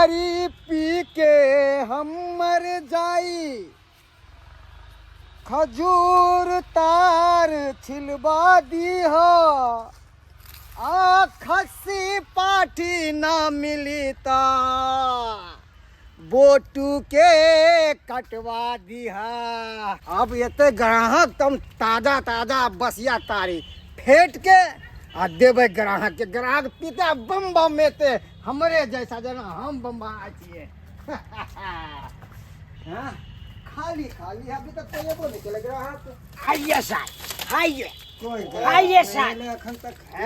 तारी पी के हम मर जाई, खजूर तार छिलवा दी हो, आ खस्सी पाठी ना मिली ता बोटू के कटवा दिहा। अब ये ग्राहक तुम ताजा ताजा बसिया तारी फेंट के आ देवे ग्राहक के, ग्राहक पीते बम बम में ते हमरे जैसा जना हम बम छिए। खाली खाली अभी तक तो ये बोले चले ग्राहक। आइए साहब आइए कोई आइए साहब,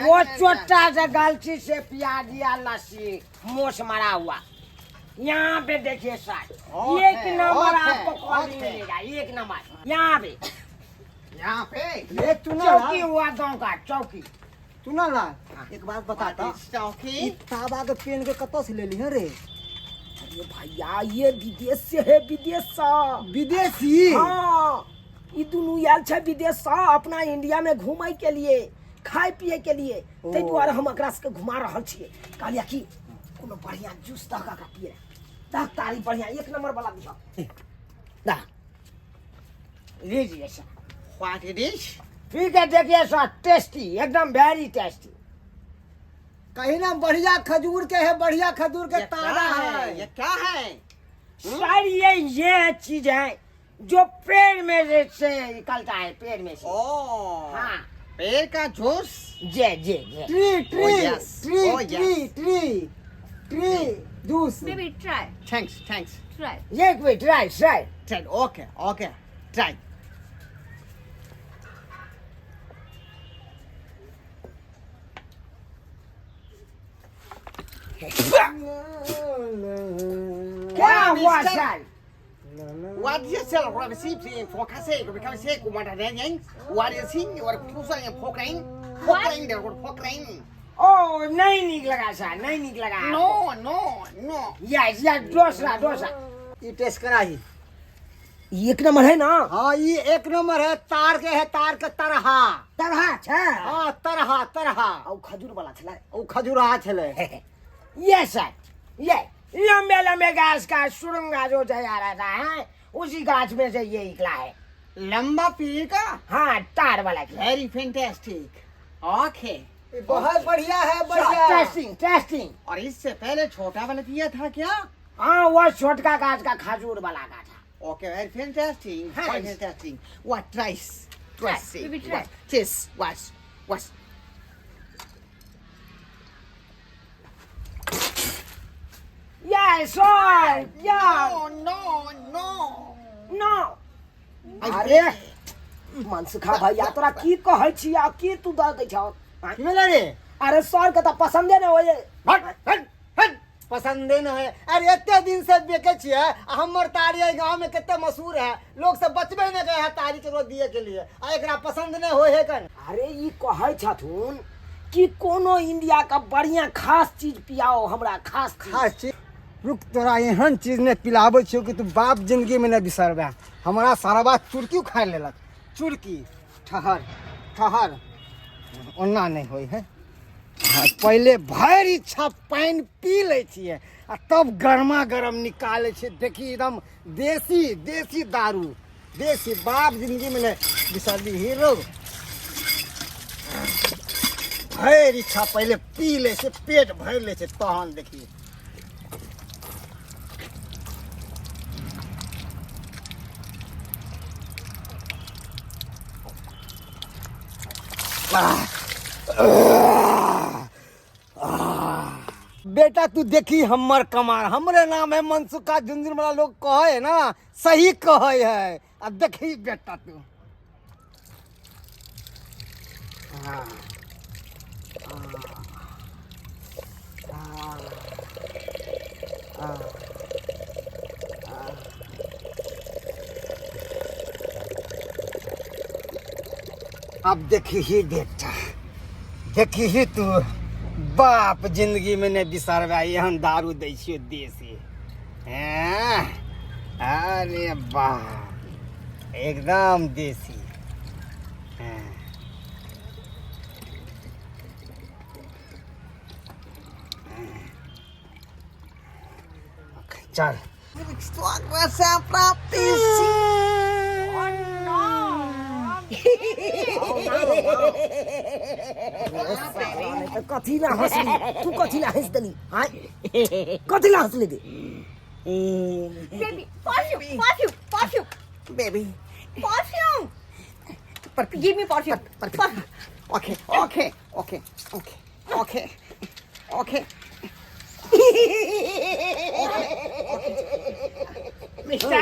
वो छोटा सा गलती से पिया दिया लस्सी, मोश मरा हुआ। यहाँ पे देखिए साहब, एक नंबर आपको कॉफी मिलेगा, एक नंबर। यहाँ पे ये चौकी हुआ गाँव का चौकी। तू ना ला एक बात बताता, चौकी ताबा के पेन के कत से ले ली है रे? अरे भैया ये विदेश से है, विदेश से। विदेशी? हाँ, ये दोनों यार छे विदेश से अपना इंडिया में घूमे के लिए, खाए पिए के लिए। ते द्वारा हम एकरा से घुमा रहल छिए। कहलिया कि कोनो बढ़िया जूस दका का पिए, दक तारी बढ़िया एक नंबर वाला दिखा दा लीजिए सर। What it is? ठीक है देखिए सर, टेस्टी एकदम वेरी टेस्टी। कहीं ना बढ़िया खजूर के है, बढ़िया खजूर के ये ताजा क्या है। ये क्या है? सर ये चीज है जो पेड़ में से निकलता है, पेड़ में से। ओह, हाँ पेड़ का जूस। जे जे जे tree tree Oh, yes. Tree Oh, yes. Tree tree tree juice. Maybe try. Thanks. Try. ये कोई try try. Try. Okay. Try. क्या हुआ सर? What is it? Sell what is it? For casse, because say ku mata den. What is it? Or pusa yang pokrain. Pokrain der or pokrain. ओ नहीं निक लगा sir, नहीं निक लगा। No. Yes dosa. ये test करा ही। एक नंबर है ना? हाँ ये एक नंबर है, तार के है, तार के तरहा। तरह छे। हाँ तरहा और खजूर वाला छला। ओ खजूरा छले। ये सर, ये लंबे घास का सुरंगा जो जा रहता है, उसी घास में से ये निकला है। लंबा पेड़ का? हाँ तार वाला। Very fantastic. Okay. बहुत बढ़िया है, बढ़िया। टेस्टिंग। और इससे पहले छोटा वाला दिया था क्या? हाँ वो छोटका घास का खजूर वाला का था। Okay, very fantastic. Thanks. Very fantastic. What tries? Try. Maybe try. Cheers. Watch. Yes sir, yeah. No. अरे मनसुखा भैया तोरा की कहै छी आ की तू द दै छ? मिला रे? अरे सर के त पसंदे न होय। हट पसंदे न है। अरे इतने दिन से बेचे छिए, हमर तारी गांव में कितने मशहूर है, लोग सब बचबे न गए है तारी के रोज दिए के लिए। आ एकरा पसंद न होय है कन। अरे ई कहै छथुन कि कोनो इंडिया का बढ़िया खास चीज पियाओ हमरा, खास चीज। रुक तोरा एहन चीज ने पिलाबै छियो कि तू बाप जिंदगी में न बिसरबे। हमारा सारा बात चुड़की खाए लेलक। चुड़की ठहर ओना नहीं होई है। पहले भर इच्छा पानी पी ले छिए आ तब गर्मा गर्म निकाले छिए। देखी एकदम देसी दारू, देसी बाप जिंदगी में नहीं बिसरली हीरो। भर इच्छा पहले पी ले से, पेट भर ले से, तहन देखिए। बेटा तू देखी हमर कमार, हमरे नाम है मनसुखा। झुंझुन वाला लोग कहे ना, सही कहे है। अब देखी बेटा तू। अब देखी ही बेटा, देखी ही तू बाप जिंदगी में नहीं बिसरबा। एहन दारू दै छियो देसी। अरे बाप एकदम देसी। चल स्वागत से प्राप्ति तो कथी ला हंसली तू कथी ला हंस देली हां कथी ला हंसली दे Baby, perfume. baby Perfume. Give me perfume. Perfume. okay mister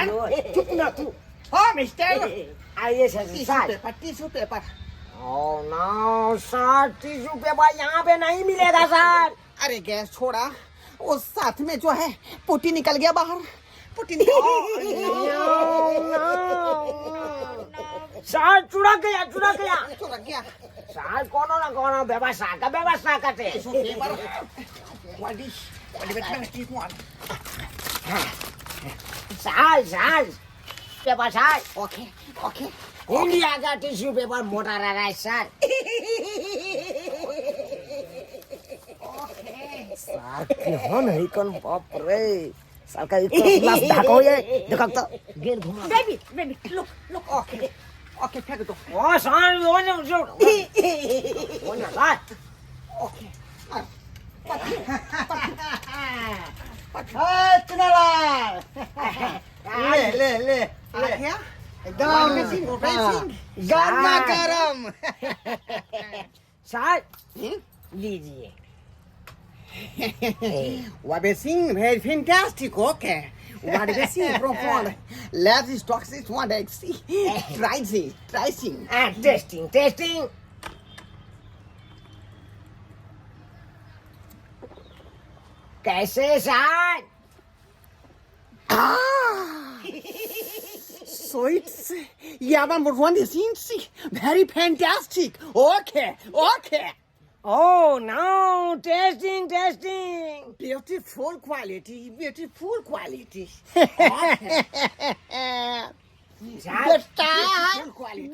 चुप ना तू oh mister आइए sir tissue paper oh no sir tissue paper यहाँ पे नहीं मिलेगा सर अरे गैस छोड़ा वो साथ में जो है पुट्टी निकल गया बाहर पुट्टी सर चुरा गया चुरा गया सर कोनो ना कोनो व्यवस्था करते sir paper sir okay India का टिश्यू पेपर मोटा रहा है सर सर क्यों नहीं कौन बाप रे सर का एक ग्लास ढको ये देखो तो गेंद घुमा Baby, look. okay फेंक दो ओ सर वो ना सर okay चुनालाल ले क्या एकदम गर्मा गरम सर लीजिए What a sing, very fantastic, okay. What a sing, profound. Let's talk this one, see. Try sing. Testing कैसे sir So it's, yeah, one is see. Very fantastic. Okay. Oh no, testing. Beautiful quality. Okay.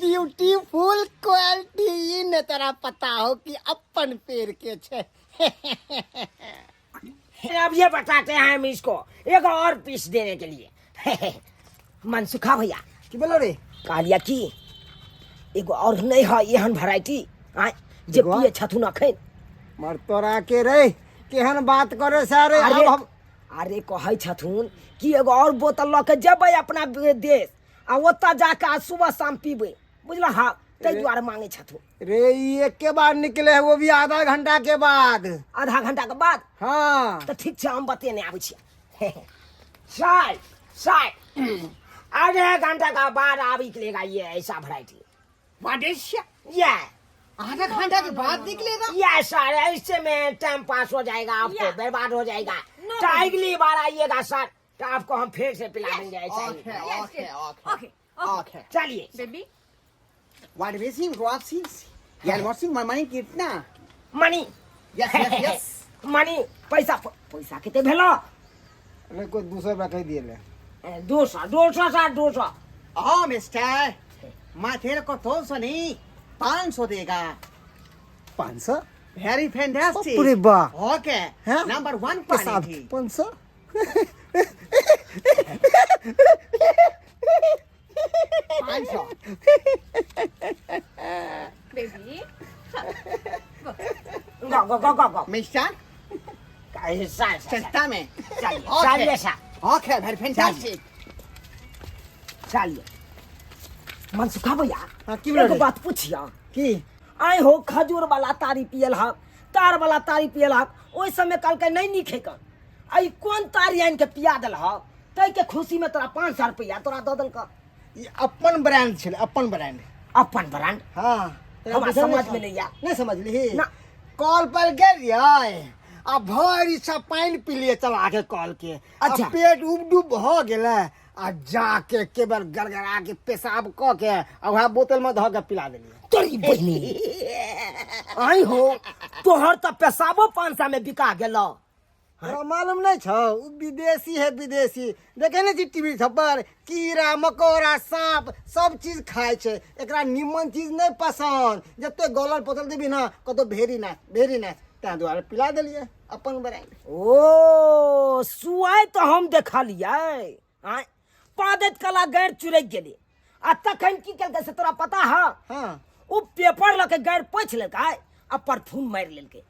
Beautiful quality ने तोरा पता हो कि अपन पेड़ के छे अब ये बताते हैं हम इसको एक और पीस देने के लिए मनसुखा भैया की बोलो रे कालिया की एगो और नहीं है एहन वैरायटी आय जे एगो पिए छथुन अखन मर तोरा के रे केहन बात करे सारे अरे अब हम अरे कहै छथुन कि एगो और बोतल ल के जेबै अपना देश आ ओतऽ जाके आज सुबह शाम पीबै बुझल हाँ ताहि दुआरे मांगे छथुन रे ये के बाद निकले है वो भी आधा घंटा के बाद आधा घंटा के बाद हाँ तो ठीक छै हम बतेने आबै छियै शायद आधे घंटा का बाद आप निकलेगा ये ऐसा वैरायटी What is it? ये आधा घंटा के बाद निकलेगा ये सर इससे में टाइम पास हो जाएगा आपको Yeah. बर्बाद हो जाएगा No. तो अगली बार आइएगा सर तो आपको हम फिर से पिला देंगे ऐसा ही Okay. चलिए Baby, What is it? What is Yeah, what's in my mind? कितना? Money Yes. मनी पैसा कितने भेलो अरे कोई 200 रुपया कह दिए ले 200 Oh, mister. मैं तेरे को 200 नहीं 500 देगा 500 Very fantastic. पूरे वाह Okay. हाँ? Number 1 पेशाब quality. 500 500. baby. गो Mister, ऐसा सस्ता में. चलिए सर Okay, very fantastic. चलिए मनसुखा भैया हाँ, की बोल एगो रहे? बात पूछिया की आए हो खजूर वाला तारी पियल हक तार वाला तारी पियल हक ओइ समय कल के नहीं निखे कर आई कौन तारी आन के पिया दल हक तई के खुशी में तोरा 500 रुपया तोरा दे दल का ये अपन ब्रांड छे अपन ब्रांड अपन ब्रांड हाँ हमरा समझ में नहीं आया नहीं समझ ली ना। कॉल पर गेलिए आ भरी सा पानी पी लिए चला के कॉल के अच्छा। आ पेट उबडुब हो गेले आ जाके केवल गड़गड़ा के पेशाब क के आ वहाँ बोतल में धो के पिला देलिए तोरी बहनी आई हो तोहर त पेशाबो 500 में बिका गेलो तोरा मालूम नहीं छौ उ विदेशी है विदेशी देखे नहीं छी टीवी सब पर कीड़ा मकोड़ा सांप सब चीज खाए छे एकरा निमन चीज नहीं पसंद जते गलल पतल देबी ना कतो भेरी ना ता द्वारा पिला देलिए अपन ब्रांड ओ सुआई आय तो हम देखा लिये आय पादत कला गैर चुरक गेले आ तखन की केलकै से तोरा पता है हाँ उ पेपर लके गैर पोछ लेलकै आ परफ्यूम मारि लेलकै